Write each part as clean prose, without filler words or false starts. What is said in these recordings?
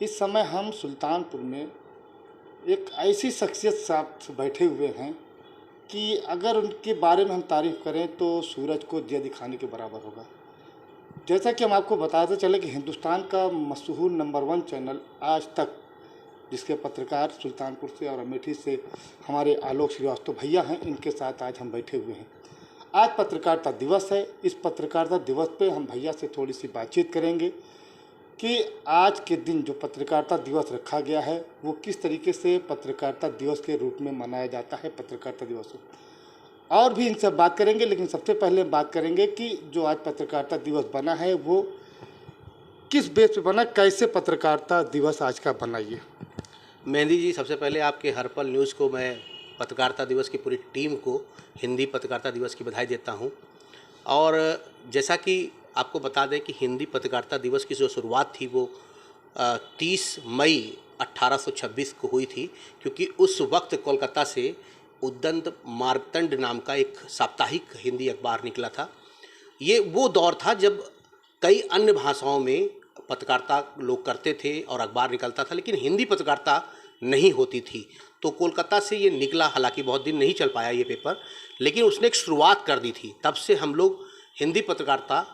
इस समय हम सुल्तानपुर में एक ऐसी शख्सियत साथ बैठे हुए हैं कि अगर उनके बारे में हम तारीफ़ करें तो सूरज को दिया दिखाने के बराबर होगा। जैसा कि हम आपको बताते चले कि हिंदुस्तान का मशहूर नंबर 1 चैनल आज तक, जिसके पत्रकार सुल्तानपुर से और अमेठी से हमारे आलोक श्रीवास्तव भैया हैं, इनके साथ आज हम बैठे हुए हैं। आज पत्रकारिता दिवस है। इस पत्रकारिता दिवस पे हम भैया से थोड़ी सी बातचीत करेंगे कि आज के दिन जो पत्रकारिता दिवस रखा गया है वो किस तरीके से पत्रकारिता दिवस के रूप में मनाया जाता है पत्रकारिता दिवस को, और भी इनसे बात करेंगे। लेकिन सबसे पहले बात करेंगे कि जो आज पत्रकारिता दिवस बना है वो किस बेस पे बना, कैसे पत्रकारिता दिवस आज का बना। ये मेहंदी जी, सबसे पहले आपके हर्पल न्यूज़ को मैं पत्रकारिता दिवस की पूरी टीम को हिंदी पत्रकारिता दिवस की बधाई देता हूं। और जैसा कि आपको बता दें कि हिंदी पत्रकारिता दिवस की जो शुरुआत थी वो 30 मई 1826 को हुई थी, क्योंकि उस वक्त कोलकाता से उद्दंत मार्तंड नाम का एक साप्ताहिक हिंदी अखबार निकला था। ये वो दौर था जब कई अन्य भाषाओं में पत्रकारिता लोग करते थे और अखबार निकलता था, लेकिन हिंदी पत्रकारिता नहीं होती थी। तो कोलकाता से ये निकला, हालांकि बहुत दिन नहीं चल पाया ये पेपर, लेकिन उसने एक शुरुआत कर दी थी। तब से हम लोग हिंदी पत्रकारिता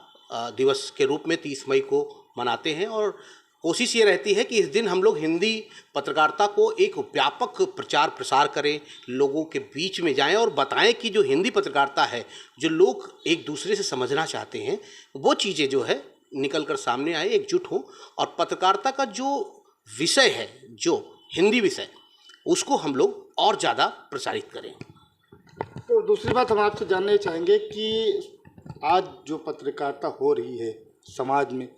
दिवस के रूप में 30 मई को मनाते हैं और कोशिश ये रहती है कि इस दिन हम लोग हिंदी पत्रकारिता को एक व्यापक प्रचार प्रसार करें, लोगों के बीच में जाएं और बताएं कि जो हिंदी पत्रकारिता है, जो लोग एक दूसरे से समझना चाहते हैं, वो चीज़ें जो है निकल कर सामने आए, एकजुट हों और पत्रकारिता का जो विषय है, जो हिंदी विषय, उसको हम लोग और ज़्यादा प्रसारित करें। तो दूसरी बात हम आपसे जानना चाहेंगे कि आज जो पत्रकारिता हो रही है समाज में,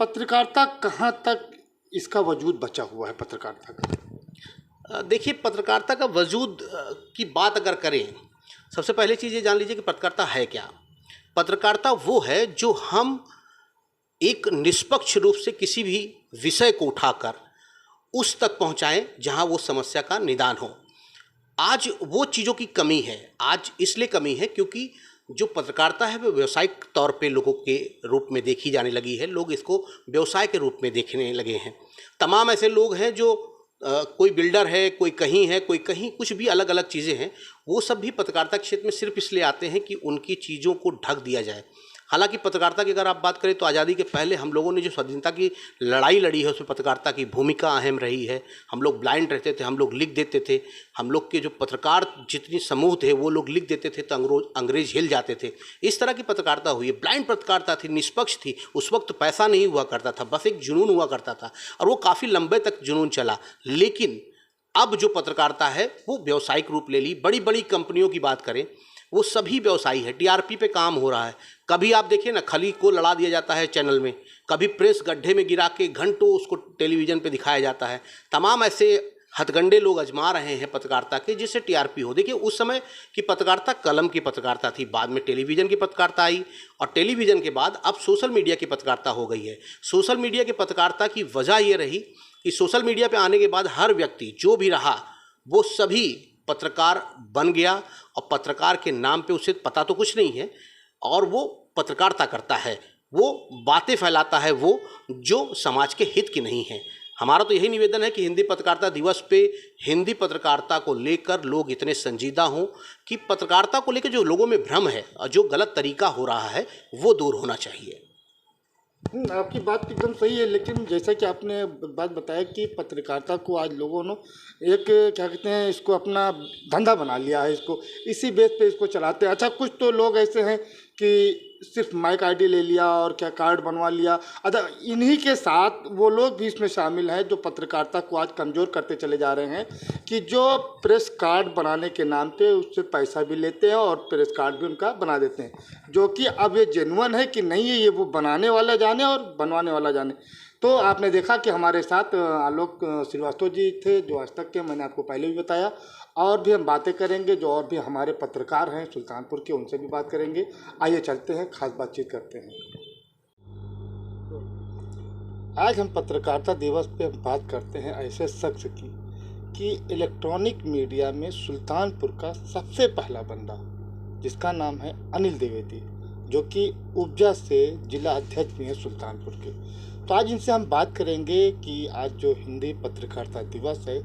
पत्रकारिता कहाँ तक इसका वजूद बचा हुआ है पत्रकारिता का? देखिए, पत्रकारिता का वजूद की बात अगर करें, सबसे पहले चीज़ ये जान लीजिए कि पत्रकारिता है क्या। पत्रकारिता वो है जो हम एक निष्पक्ष रूप से किसी भी विषय को उठाकर उस तक पहुंचाएं जहां वो समस्या का निदान हो। आज वो चीज़ों की कमी है। आज इसलिए कमी है क्योंकि जो पत्रकारिता है वो व्यावसायिक तौर पे लोगों के रूप में देखी जाने लगी है। लोग इसको व्यवसाय के रूप में देखने लगे हैं। तमाम ऐसे लोग हैं जो कोई बिल्डर है, कोई कहीं है, कोई कहीं, कुछ भी अलग अलग चीज़ें हैं, वो सब भी पत्रकारिता के क्षेत्र में सिर्फ इसलिए आते हैं कि उनकी चीज़ों को ढक दिया जाए। हालांकि पत्रकारिता की अगर आप बात करें तो आज़ादी के पहले हम लोगों ने जो स्वाधीनता की लड़ाई लड़ी है उसमें पत्रकारिता की भूमिका अहम रही है। हम लोग ब्लाइंड रहते थे, हम लोग लिख देते थे, हम लोग के जो पत्रकार जितनी समूह थे वो लोग लिख देते थे तो अंग्रेज हिल जाते थे। इस तरह की पत्रकारिता हुई है। ब्लाइंड पत्रकारिता थी, निष्पक्ष थी। उस वक्त पैसा नहीं हुआ करता था, बस एक जुनून हुआ करता था और वो काफ़ी लंबे तक जुनून चला। लेकिन अब जो पत्रकारिता है वो व्यावसायिक रूप ले ली। बड़ी बड़ी कंपनियों की बात करें, वो सभी व्यवसायी है। टीआरपी पे काम हो रहा है। कभी आप देखिए ना, खली को लड़ा दिया जाता है चैनल में, कभी प्रेस गड्ढे में गिरा के घंटों उसको टेलीविज़न पे दिखाया जाता है। तमाम ऐसे हथगंडे लोग आजमा रहे हैं पत्रकारिता के, जिससे टीआरपी हो। देखिए, उस समय की पत्रकारिता कलम की पत्रकारिता थी, बाद में टेलीविज़न की पत्रकारिता आई और टेलीविज़न के बाद अब सोशल मीडिया की पत्रकारिता हो गई है। सोशल मीडिया की पत्रकारिता की वजह ये रही कि सोशल मीडिया पर आने के बाद हर व्यक्ति जो भी रहा वो सभी पत्रकार बन गया और पत्रकार के नाम पे उसे पता तो कुछ नहीं है और वो पत्रकारिता करता है, वो बातें फैलाता है, वो जो समाज के हित की नहीं है। हमारा तो यही निवेदन है कि हिंदी पत्रकारिता दिवस पे हिंदी पत्रकारिता को लेकर लोग इतने संजीदा हों कि पत्रकारिता को लेकर जो लोगों में भ्रम है और जो गलत तरीका हो रहा है वो दूर होना चाहिए। आपकी बात एकदम सही है। लेकिन जैसा कि आपने बात बताया कि पत्रकारिता को आज लोगों ने एक, क्या कहते हैं, इसको अपना धंधा बना लिया है, इसको इसी बेस पे इसको चलाते हैं। अच्छा, कुछ तो लोग ऐसे हैं कि सिर्फ माइक आईडी ले लिया और क्या कार्ड बनवा लिया। अच्छा, इन्हीं के साथ वो लोग भी इसमें शामिल हैं जो पत्रकारिता को आज कमज़ोर करते चले जा रहे हैं, कि जो प्रेस कार्ड बनाने के नाम पे उससे पैसा भी लेते हैं और प्रेस कार्ड भी उनका बना देते हैं, जो कि अब ये जेन्युइन है कि नहीं है, ये वो बनाने वाला जाने और बनवाने वाला जाने। तो आपने देखा कि हमारे साथ आलोक श्रीवास्तव जी थे जो आज तक के, मैंने आपको पहले भी बताया, और भी हम बातें करेंगे जो और भी हमारे पत्रकार हैं सुल्तानपुर के, उनसे भी बात करेंगे। आइए चलते हैं, खास बातचीत करते हैं। आज हम पत्रकारिता दिवस पे बात करते हैं ऐसे शख्स की कि इलेक्ट्रॉनिक मीडिया में सुल्तानपुर का सबसे पहला बंदा, जिसका नाम है अनिल द्विवेदी, जो कि उपजा से जिला अध्यक्ष भी हैं सुल्तानपुर के। तो आज इनसे हम बात करेंगे कि आज जो हिंदी पत्रकारिता दिवस है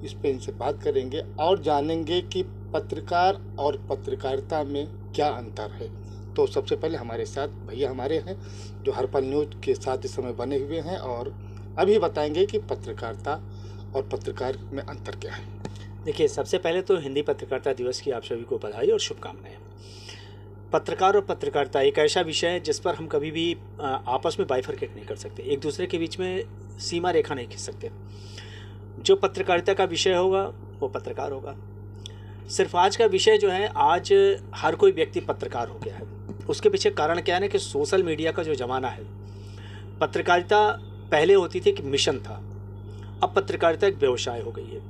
इस पे इनसे बात करेंगे और जानेंगे कि पत्रकार और पत्रकारिता में क्या अंतर है। तो सबसे पहले हमारे साथ भैया हमारे हैं जो हरपल न्यूज़ के साथ इस समय बने हुए हैं और अभी बताएंगे कि पत्रकारिता और पत्रकार में अंतर क्या है। देखिए, सबसे पहले तो हिंदी पत्रकारिता दिवस की आप सभी को बधाई और शुभकामनाएं। पत्रकार और पत्रकारिता एक ऐसा विषय है जिस पर हम कभी भी आपस में बाइफरकेट नहीं कर सकते, एक दूसरे के बीच में सीमा रेखा नहीं खींच सकते। जो पत्रकारिता का विषय होगा वो पत्रकार होगा। सिर्फ आज का विषय जो है, आज हर कोई व्यक्ति पत्रकार हो गया है। उसके पीछे कारण क्या है ना कि सोशल मीडिया का जो ज़माना है, पत्रकारिता पहले होती थी कि मिशन था, अब पत्रकारिता एक व्यवसाय हो गई है।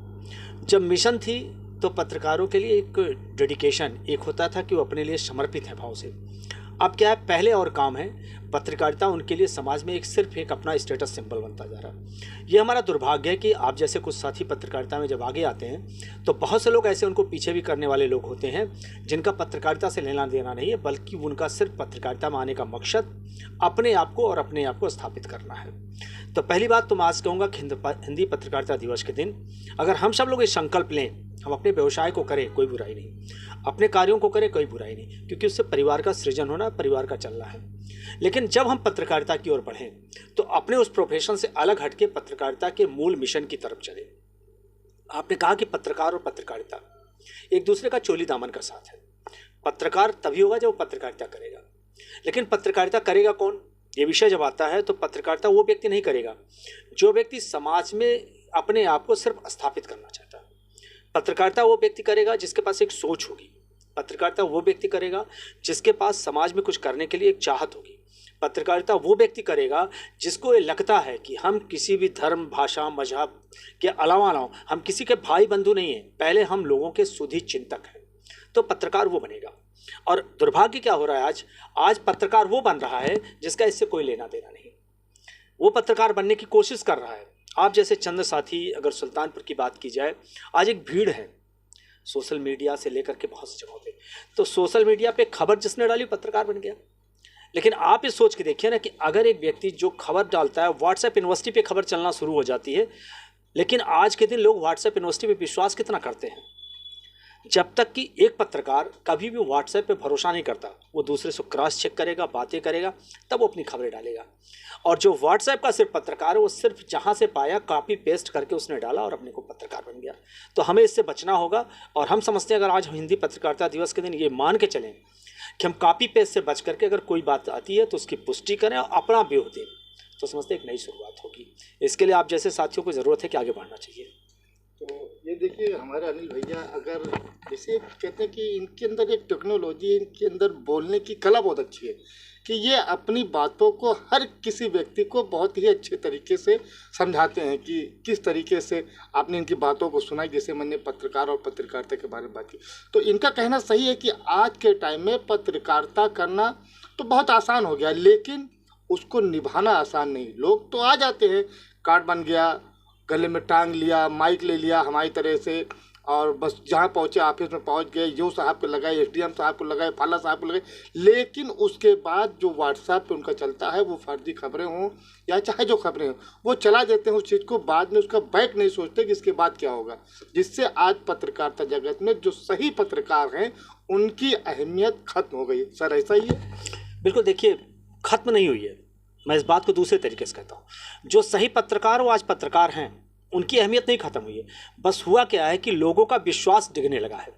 जब मिशन थी तो पत्रकारों के लिए एक डेडिकेशन एक होता था कि वो अपने लिए समर्पित है भाव से। अब क्या है, पहले और काम है, पत्रकारिता उनके लिए समाज में सिर्फ एक अपना स्टेटस सिंबल बनता जा रहा है। ये हमारा दुर्भाग्य है कि आप जैसे कुछ साथी पत्रकारिता में जब आगे आते हैं तो बहुत से लोग ऐसे उनको पीछे भी करने वाले लोग होते हैं जिनका पत्रकारिता से लेना देना नहीं है, बल्कि उनका सिर्फ पत्रकारिता में आने का मकसद अपने आप को और अपने आप को स्थापित करना है। तो पहली बात तो मैं आज कहूँगा कि हिंदी पत्रकारिता दिवस के दिन अगर हम सब लोग ये संकल्प लें, हम अपने व्यवसाय को करें, कोई बुराई नहीं, अपने कार्यों को करें, कोई बुराई नहीं, क्योंकि उससे परिवार का सृजन होना, परिवार का चलना है। लेकिन जब हम पत्रकारिता की ओर बढ़ें तो अपने उस प्रोफेशन से अलग हटके पत्रकारिता के मूल मिशन की तरफ चलें। आपने कहा कि पत्रकार और पत्रकारिता एक दूसरे का चोली दामन का साथ है। पत्रकार तभी होगा जब वो पत्रकारिता करेगा, लेकिन पत्रकारिता करेगा कौन? ये विषय जब आता है तो पत्रकारिता वो व्यक्ति नहीं करेगा जो व्यक्ति समाज में अपने आप को सिर्फ स्थापित करना चाहता है। पत्रकारिता वो व्यक्ति करेगा जिसके पास एक सोच होगी। पत्रकारिता वो व्यक्ति करेगा जिसके पास समाज में कुछ करने के लिए एक चाहत होगी। पत्रकारिता वो व्यक्ति करेगा जिसको ये लगता है कि हम किसी भी धर्म, भाषा, मजहब के अलावा हम किसी के भाई बंधु नहीं हैं, पहले हम लोगों के सुधी चिंतक हैं। तो पत्रकार वो बनेगा। और दुर्भाग्य क्या हो रहा है, आज पत्रकार वो बन रहा है जिसका इससे कोई लेना देना नहीं। वो पत्रकार बनने की कोशिश कर रहा है। आप जैसे चंद साथी, अगर सुल्तानपुर की बात की जाए, आज एक भीड़ है सोशल मीडिया से लेकर के बहुत सी जगहों पे। तो सोशल मीडिया पे खबर जिसने डाली पत्रकार बन गया। लेकिन आप ये सोच के देखिए ना कि अगर एक व्यक्ति जो खबर डालता है, व्हाट्सएप यूनिवर्सिटी पे खबर चलना शुरू हो जाती है, लेकिन आज के दिन लोग व्हाट्सएप यूनिवर्सिटी पे विश्वास कितना करते हैं? जब तक कि एक पत्रकार कभी भी व्हाट्सएप पे भरोसा नहीं करता, वो दूसरे से क्रॉस चेक करेगा, बातें करेगा, तब वो अपनी खबरें डालेगा। और जो व्हाट्सएप का सिर्फ पत्रकार है, वो सिर्फ जहाँ से पाया कॉपी पेस्ट करके उसने डाला और अपने को पत्रकार बन गया। तो हमें इससे बचना होगा। और हम समझते हैं अगर आज हिंदी पत्रकारिता दिवस के दिन ये मान के चलें कि हम कॉपी पेस्ट से बच करके अगर कोई बात आती है तो उसकी पुष्टि करें और अपना व्यू दें, तो समझते एक नई शुरुआत होगी। इसके लिए आप जैसे साथियों को ज़रूरत है कि आगे बढ़ना चाहिए। तो ये देखिए हमारे अनिल भैया, अगर जैसे कहते हैं कि इनके अंदर एक टेक्नोलॉजी है, इनके अंदर बोलने की कला बहुत अच्छी है कि ये अपनी बातों को हर किसी व्यक्ति को बहुत ही अच्छे तरीके से समझाते हैं कि किस तरीके से आपने इनकी बातों को सुना। जैसे मैंने पत्रकार और पत्रकारिता के बारे में बात की, तो इनका कहना सही है कि आज के टाइम में पत्रकारिता करना तो बहुत आसान हो गया, लेकिन उसको निभाना आसान नहीं। लोग तो आ जाते हैं, कार्ड बन गया, गले में टांग लिया, माइक ले लिया हमारी तरह से, और बस जहाँ पहुँचे ऑफिस में पहुँच गए, यो साहब को लगाए, एसडीएम साहब को लगाए, फाला साहब को लगाए। लेकिन उसके बाद जो व्हाट्सएप पे उनका चलता है, वो फर्जी खबरें हों या चाहे जो खबरें हों, वो चला देते हैं उस चीज़ को, बाद में उसका बैक नहीं सोचते कि इसके बाद क्या होगा। जिससे आज पत्रकारिता जगत में जो सही पत्रकार हैं उनकी अहमियत खत्म हो गई। सर ऐसा ही है? बिल्कुल, देखिए खत्म नहीं हुई है, मैं इस बात को दूसरे तरीके से कहता हूँ। जो सही पत्रकार वो आज पत्रकार हैं, उनकी अहमियत नहीं खत्म हुई है। बस हुआ क्या है कि लोगों का विश्वास डिगने लगा है।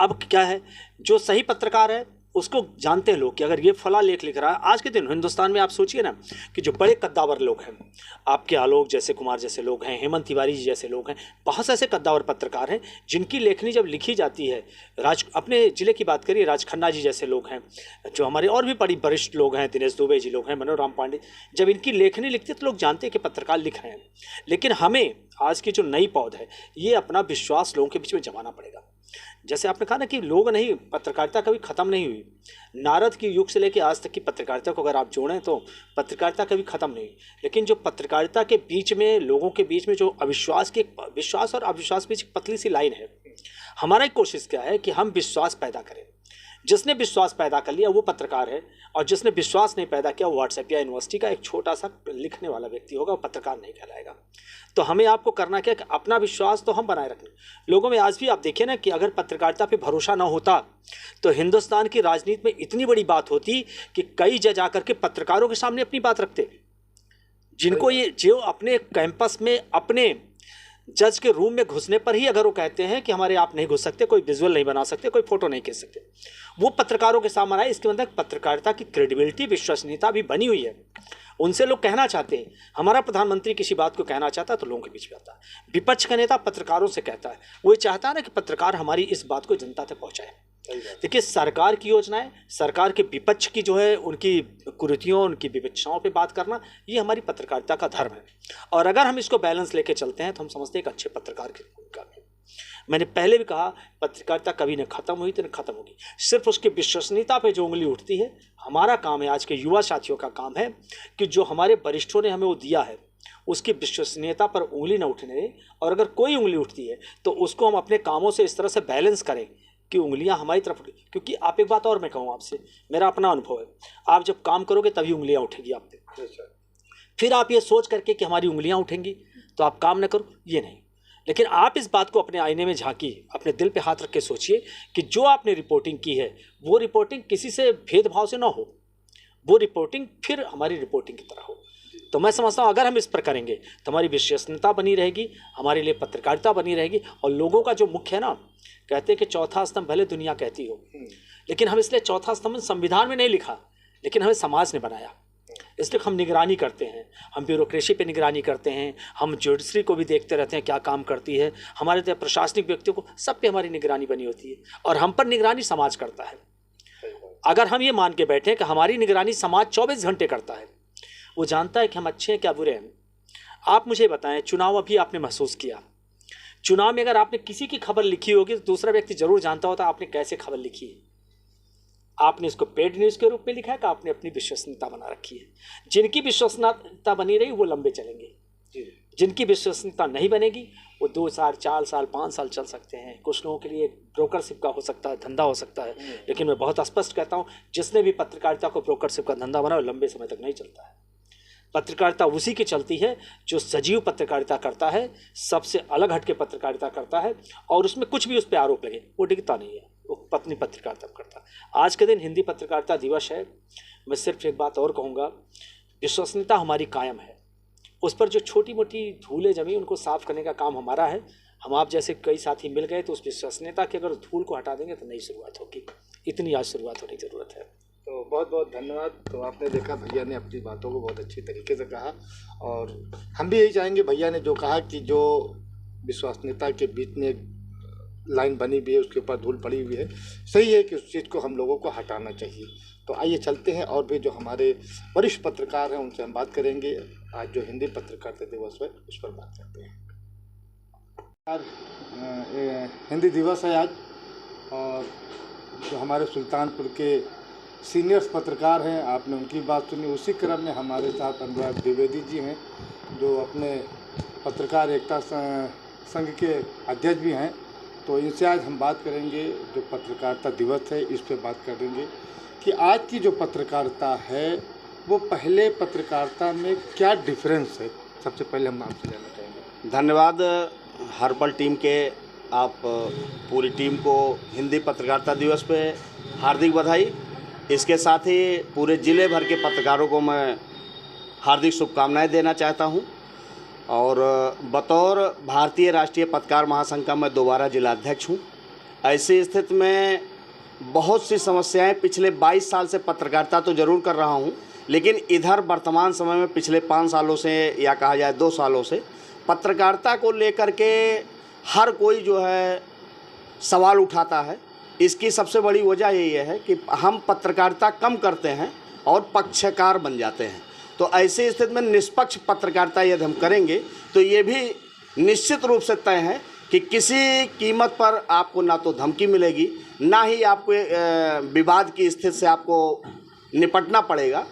अब क्या है, जो सही पत्रकार है उसको जानते हैं लोग कि अगर ये फला लेख लिख रहा है। आज के दिन हिंदुस्तान में आप सोचिए ना कि जो बड़े कद्दावर लोग हैं, आपके आलोक जैसे, कुमार जैसे लोग हैं, हेमंत तिवारी जी जैसे लोग हैं, बहुत से ऐसे कद्दावर पत्रकार हैं जिनकी लेखनी जब लिखी जाती है, अपने ज़िले की बात करिए, राज खन्ना जी जैसे लोग हैं, जो हमारे और भी बड़ी वरिष्ठ लोग हैं, दिनेश दुबे जी लोग हैं, मनोराम पांडे, जब इनकी लेखनी लिखती है तो लोग जानते हैं कि पत्रकार लिख रहे हैं। लेकिन हमें आज की जो नई पौध है, ये अपना विश्वास लोगों के बीच में जमाना पड़ेगा। जैसे आपने कहा ना कि लोग नहीं, पत्रकारिता कभी ख़त्म नहीं हुई। नारद के युग से लेकर आज तक की पत्रकारिता को अगर आप जोड़ें तो पत्रकारिता कभी ख़त्म नहीं हुई। लेकिन जो पत्रकारिता के बीच में, लोगों के बीच में जो विश्वास और अविश्वास बीच पतली सी लाइन है, हमारा एक कोशिश क्या है कि हम विश्वास पैदा करें। जिसने विश्वास पैदा कर लिया वो पत्रकार है, और जिसने विश्वास नहीं पैदा किया वो व्हाट्सएप या यूनिवर्सिटी का एक छोटा सा लिखने वाला व्यक्ति होगा, वो पत्रकार नहीं कहलाएगा। तो हमें आपको करना क्या कि अपना विश्वास तो हम बनाए रखना। लोगों में आज भी आप देखिए ना कि अगर पत्रकारिता पे भरोसा ना होता तो हिंदुस्तान की राजनीति में इतनी बड़ी बात होती कि कई जज आकर के पत्रकारों के सामने अपनी बात रखते, जिनको ये जो अपने कैंपस में अपने जज के रूम में घुसने पर ही अगर वो कहते हैं कि हमारे आप नहीं घुस सकते, कोई विजुअल नहीं बना सकते, कोई फोटो नहीं खींच सकते, वो पत्रकारों के सामने आए। इसके अंदर पत्रकारिता की क्रेडिबिलिटी, विश्वसनीयता भी बनी हुई है। उनसे लोग कहना चाहते हैं, हमारा प्रधानमंत्री किसी बात को कहना चाहता है तो लोगों के बीच में आता है। विपक्ष का नेता पत्रकारों से कहता है, वो ये चाहता है ना कि पत्रकार हमारी इस बात को जनता तक पहुँचाए। देखिए, सरकार की योजनाएं, सरकार के विपक्ष की जो है उनकी कुरीतियों, उनकी विवक्षाओं पे बात करना, ये हमारी पत्रकारिता का धर्म है। और अगर हम इसको बैलेंस लेके चलते हैं तो हम समझते हैं एक अच्छे पत्रकार की भूमिका है। मैंने पहले भी कहा, पत्रकारिता कभी न खत्म हुई तो न खत्म होगी, सिर्फ उसकी विश्वसनीयता पे जो उंगली उठती है। हमारा काम है, आज के युवा साथियों का काम है कि जो हमारे वरिष्ठों ने हमें वो दिया है उसकी विश्वसनीयता पर उंगली न उठने दें, और अगर कोई उंगली उठती है तो उसको हम अपने कामों से इस तरह से बैलेंस करें कि उंगलियां हमारी तरफ उठे। क्योंकि आप एक बात और मैं कहूँ आपसे, मेरा अपना अनुभव है, आप जब काम करोगे तभी उंगलियां उठेगी आप पे। फिर आप ये सोच करके कि हमारी उंगलियां उठेंगी तो आप काम न करो, ये नहीं। लेकिन आप इस बात को अपने आईने में झांकिए, अपने दिल पे हाथ रख के सोचिए कि जो आपने रिपोर्टिंग की है वो रिपोर्टिंग किसी से भेदभाव से ना हो, वो रिपोर्टिंग फिर हमारी रिपोर्टिंग की तरह हो। तो मैं समझता हूँ अगर हम इस पर करेंगे तो हमारी विश्वसनीयता बनी रहेगी, हमारे लिए पत्रकारिता बनी रहेगी। और लोगों का जो मुख्य है ना, कहते हैं कि चौथा स्तंभ भले दुनिया कहती हो, लेकिन हम इसलिए चौथा स्तंभ संविधान में नहीं लिखा, लेकिन हमें समाज ने बनाया। इसलिए हम निगरानी करते हैं, हम ब्यूरोक्रेसी पे निगरानी करते हैं, हम जुडिशरी को भी देखते रहते हैं क्या काम करती है, हमारे प्रशासनिक व्यक्तियों को, सब पे हमारी निगरानी बनी होती है, और हम पर निगरानी समाज करता है। अगर हम ये मान के बैठे कि हमारी निगरानी समाज 24 घंटे करता है, वो जानता है कि हम अच्छे हैं क्या बुरे हैं। आप मुझे बताएं, चुनाव अभी आपने महसूस किया, चुनाव में अगर आपने किसी की खबर लिखी होगी तो दूसरा व्यक्ति जरूर जानता होता आपने कैसे खबर लिखी है। आपने इसको पेड न्यूज़ के रूप में लिखा है कि आपने अपनी विश्वसनीयता बना रखी है। जिनकी विश्वसनीयता बनी रही वो लंबे चलेंगे, जिनकी विश्वसनीयता नहीं बनेगी वो 2 साल, 4 साल, 5 साल चल सकते हैं। कुछ लोगों के लिए ब्रोकरशिप का हो सकता है, धंधा हो सकता है, लेकिन मैं बहुत स्पष्ट कहता हूँ, जिसने भी पत्रकारिता को ब्रोकरशिप का धंधा बनाया लंबे समय तक नहीं चलता है। पत्रकारिता उसी की चलती है जो सजीव पत्रकारिता करता है, सबसे अलग हटके पत्रकारिता करता है, और उसमें कुछ भी उस पर आरोप लगे वो टिकता नहीं है, वो पत्नी पत्रकारिता करता है। आज के दिन हिंदी पत्रकारिता दिवस है। मैं सिर्फ एक बात और कहूँगा, विश्वसनीयता हमारी कायम है, उस पर जो छोटी मोटी धूलें जमी उनको साफ करने का काम हमारा है। हम आप जैसे कई साथी मिल गए तो उस विश्वसनीयता की अगर धूल को हटा देंगे तो नई शुरुआत होगी। इतनी आज शुरुआत होने की ज़रूरत है। तो बहुत बहुत धन्यवाद। तो आपने देखा, भैया ने अपनी बातों को बहुत अच्छी तरीके से कहा, और हम भी यही चाहेंगे, भैया ने जो कहा कि जो विश्वसनीयता के बीच में एक लाइन बनी हुई है उसके ऊपर धूल पड़ी हुई है, सही है कि उस चीज़ को हम लोगों को हटाना चाहिए। तो आइए चलते हैं और भी जो हमारे वरिष्ठ पत्रकार हैं उनसे हम बात करेंगे। आज जो हिंदी पत्रकारिता दिवस है उस पर बात करते हैं। हिंदी दिवस है आज, और जो हमारे सुल्तानपुर के सीनियर्स पत्रकार हैं, आपने उनकी बात सुनी। उसी क्रम में हमारे साथ अनुराग द्विवेदी जी हैं जो अपने पत्रकार एकता संघ के अध्यक्ष भी हैं। तो इनसे आज हम बात करेंगे, जो पत्रकारिता दिवस है इस पे बात करेंगे कि आज की जो पत्रकारिता है वो पहले पत्रकारिता में क्या डिफरेंस है। सबसे पहले हम आपसे जानना चाहेंगे। धन्यवाद हर्बल टीम के, आप पूरी टीम को हिंदी पत्रकारिता दिवस पे हार्दिक बधाई। इसके साथ ही पूरे ज़िले भर के पत्रकारों को मैं हार्दिक शुभकामनाएं देना चाहता हूं। और बतौर भारतीय राष्ट्रीय पत्रकार महासंघ का मैं दोबारा जिलाध्यक्ष हूं। ऐसी स्थिति में बहुत सी समस्याएं, पिछले 22 साल से पत्रकारिता तो ज़रूर कर रहा हूं, लेकिन इधर वर्तमान समय में पिछले 5 सालों से या कहा जाए 2 सालों से पत्रकारिता को लेकर के हर कोई जो है सवाल उठाता है। इसकी सबसे बड़ी वजह यही है कि हम पत्रकारिता कम करते हैं और पक्षकार बन जाते हैं। तो ऐसी स्थिति में निष्पक्ष पत्रकारिता यदि हम करेंगे तो ये भी निश्चित रूप से तय है कि किसी कीमत पर आपको ना तो धमकी मिलेगी, ना ही आपको विवाद की स्थिति से आपको निपटना पड़ेगा।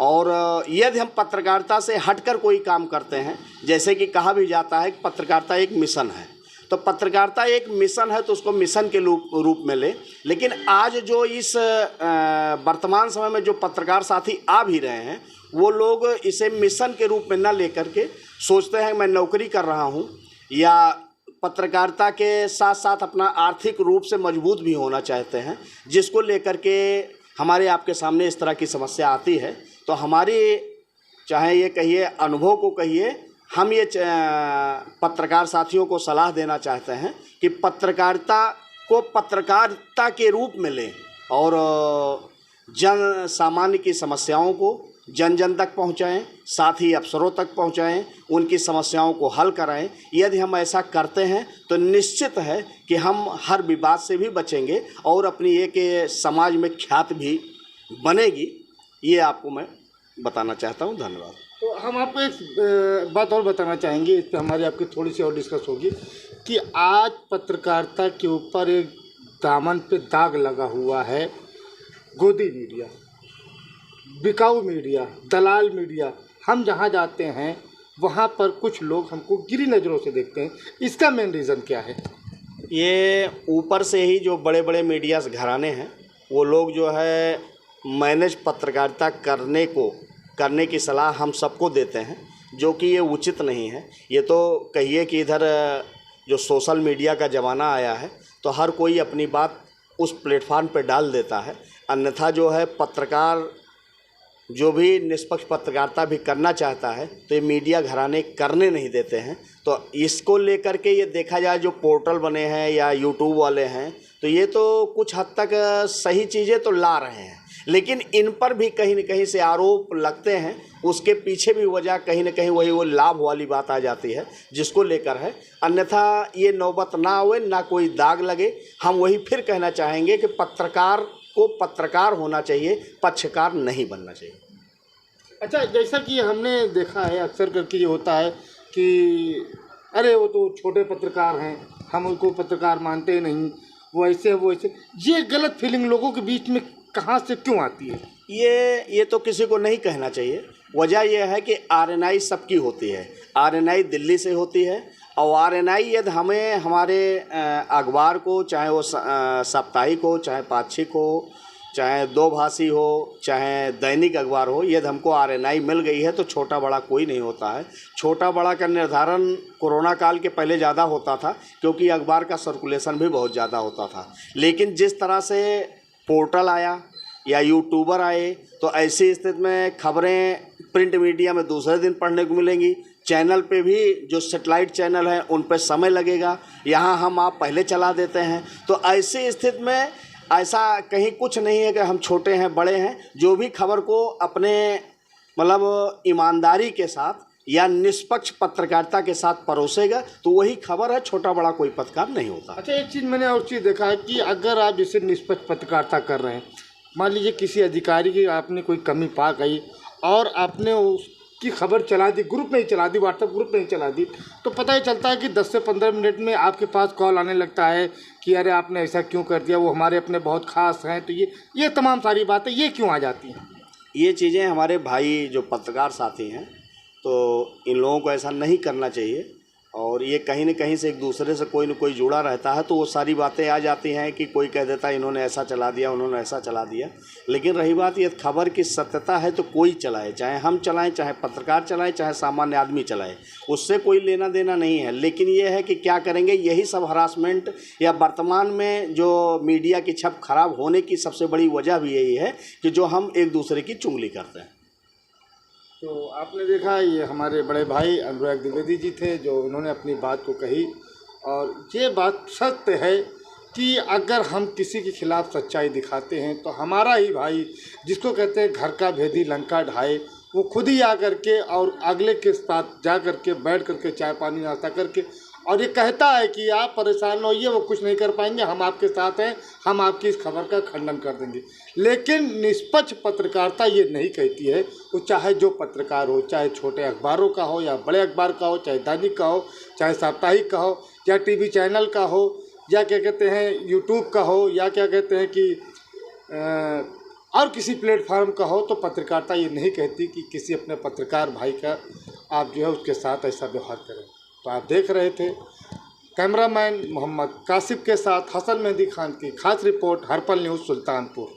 और यदि हम पत्रकारिता से हटकर कोई काम करते हैं, जैसे कि कहा भी जाता है कि पत्रकारिता एक मिशन है, तो पत्रकारिता एक मिशन है तो उसको मिशन के रूप में ले। लेकिन आज जो इस वर्तमान समय में जो पत्रकार साथी आ भी रहे हैं, वो लोग इसे मिशन के रूप में ना लेकर के सोचते हैं मैं नौकरी कर रहा हूँ, या पत्रकारिता के साथ साथ अपना आर्थिक रूप से मजबूत भी होना चाहते हैं, जिसको लेकर के हमारे आपके सामने इस तरह की समस्या आती है। तो हमारी, चाहे ये कहिए अनुभव को कहिए, हम ये पत्रकार साथियों को सलाह देना चाहते हैं कि पत्रकारिता को पत्रकारिता के रूप में लें और जन सामान्य की समस्याओं को जन जन तक पहुंचाएं, साथ ही अफसरों तक पहुंचाएं, उनकी समस्याओं को हल कराएं। यदि हम ऐसा करते हैं तो निश्चित है कि हम हर विवाद से भी बचेंगे और अपनी एक समाज में ख्याति भी बनेगी। ये आपको मैं बताना चाहता हूं। धन्यवाद। तो हम आपको एक बात और बताना चाहेंगे, इस पर हमारी आपकी थोड़ी सी और डिस्कस होगी कि आज पत्रकारिता के ऊपर एक दामन पे दाग लगा हुआ है। गोदी मीडिया, बिकाऊ मीडिया, दलाल मीडिया। हम जहाँ जाते हैं वहाँ पर कुछ लोग हमको गिरी नज़रों से देखते हैं। इसका मेन रीज़न क्या है? ये ऊपर से ही जो बड़े बड़े मीडिया घराने हैं, वो लोग जो है मैनेज पत्रकारिता करने की सलाह हम सबको देते हैं, जो कि ये उचित नहीं है। ये तो कहिए कि इधर जो सोशल मीडिया का ज़माना आया है तो हर कोई अपनी बात उस प्लेटफार्म पे डाल देता है। अन्यथा जो है पत्रकार जो भी निष्पक्ष पत्रकारिता भी करना चाहता है तो ये मीडिया घराने करने नहीं देते हैं। तो इसको लेकर के ये देखा जाए, जो पोर्टल बने हैं या यूट्यूब वाले हैं, तो ये तो कुछ हद तक सही चीज़ें तो ला रहे हैं, लेकिन इन पर भी कहीं न कहीं से आरोप लगते हैं। उसके पीछे भी वजह कहीं न कहीं वही वो लाभ वाली बात आ जाती है, जिसको लेकर है। अन्यथा ये नौबत ना आवे, ना कोई दाग लगे। हम वही फिर कहना चाहेंगे कि पत्रकार को पत्रकार होना चाहिए, पक्षकार नहीं बनना चाहिए। अच्छा, जैसा कि हमने देखा है अक्सर करके ये होता है कि अरे वो तो छोटे पत्रकार हैं, हम उनको पत्रकार मानते ही नहीं, वो ऐसे वो ऐसे। ये गलत फीलिंग लोगों के बीच में कहाँ से क्यों आती है? ये तो किसी को नहीं कहना चाहिए। वजह यह है कि आरएनआई सबकी होती है। आरएनआई दिल्ली से होती है और आरएनआई यदि हमें हमारे अखबार को, चाहे वो साप्ताहिक हो, चाहे पाक्षिक हो, चाहे दो भाषी हो, चाहे दैनिक अखबार हो, यदि हमको आरएनआई मिल गई है तो छोटा बड़ा कोई नहीं होता है। छोटा बड़ा का निर्धारण कोरोना काल के पहले ज़्यादा होता था, क्योंकि अखबार का सर्कुलेशन भी बहुत ज़्यादा होता था। लेकिन जिस तरह से पोर्टल आया या यूट्यूबर आए, तो ऐसी स्थिति में खबरें प्रिंट मीडिया में दूसरे दिन पढ़ने को मिलेंगी। चैनल पे भी जो सेटेलाइट चैनल हैं उन पे समय लगेगा, यहाँ हम आप पहले चला देते हैं। तो ऐसी स्थिति में ऐसा कहीं कुछ नहीं है कि हम छोटे हैं बड़े हैं। जो भी खबर को अपने मतलब ईमानदारी के साथ या निष्पक्ष पत्रकारिता के साथ परोसेगा तो वही खबर है, छोटा बड़ा कोई पत्रकार नहीं होता। अच्छा, एक चीज़ मैंने और चीज़ देखा है कि अगर आप जैसे निष्पक्ष पत्रकारिता कर रहे हैं, मान लीजिए किसी अधिकारी की आपने कोई कमी पा गई और आपने उसकी खबर चला दी, ग्रुप में ही चला दी, व्हाट्सएप ग्रुप में ही चला दी, तो पता ही चलता है कि 10 से 15 मिनट में आपके पास कॉल आने लगता है कि अरे आपने ऐसा क्यों कर दिया, वो हमारे अपने बहुत खास हैं। तो ये तमाम सारी बातें ये क्यों आ जाती हैं? ये चीज़ें हमारे भाई जो पत्रकार साथी हैं, तो इन लोगों को ऐसा नहीं करना चाहिए। और ये कहीं न कहीं से एक दूसरे से कोई न कोई जुड़ा रहता है, तो वो सारी बातें आ जाती हैं कि कोई कह देता है इन्होंने ऐसा चला दिया, उन्होंने ऐसा चला दिया। लेकिन रही बात ये खबर की सत्यता है तो कोई चलाए, चाहे हम चलाएं, चाहे पत्रकार चलाएं, चाहे सामान्य आदमी चलाए, उससे कोई लेना देना नहीं है। लेकिन ये है कि क्या करेंगे, यही सब हरासमेंट या वर्तमान में जो मीडिया की छप खराब होने की सबसे बड़ी वजह भी यही है कि जो हम एक दूसरे की चुगली करते हैं। तो आपने देखा, ये हमारे बड़े भाई अनुराग द्विवेदी जी थे जो उन्होंने अपनी बात को कही, और ये बात सत्य है कि अगर हम किसी के खिलाफ सच्चाई दिखाते हैं तो हमारा ही भाई, जिसको कहते हैं घर का भेदी लंका ढाए, वो खुद ही आ करके और अगले के साथ जा करके बैठ करके चाय पानी नाश्ता करके और ये कहता है कि आप परेशान न होइए, वो कुछ नहीं कर पाएंगे, हम आपके साथ हैं, हम आपकी इस खबर का खंडन कर देंगे। लेकिन निष्पक्ष पत्रकारिता ये नहीं कहती है। वो चाहे जो पत्रकार हो, चाहे छोटे अखबारों का हो या बड़े अखबार का हो, चाहे दैनिक का हो, चाहे साप्ताहिक का हो, या टीवी चैनल का हो, या क्या कहते हैं यूट्यूब का हो, या क्या कहते हैं कि और किसी प्लेटफार्म का हो, तो पत्रकारिता ये नहीं कहती कि किसी अपने पत्रकार भाई का आप जो है उसके साथ ऐसा व्यवहार करें। तो आप देख रहे थे कैमरामैन मोहम्मद कासिफ के साथ हसन मेहदी खान की खास रिपोर्ट हर्पल न्यूज़ सुल्तानपुर।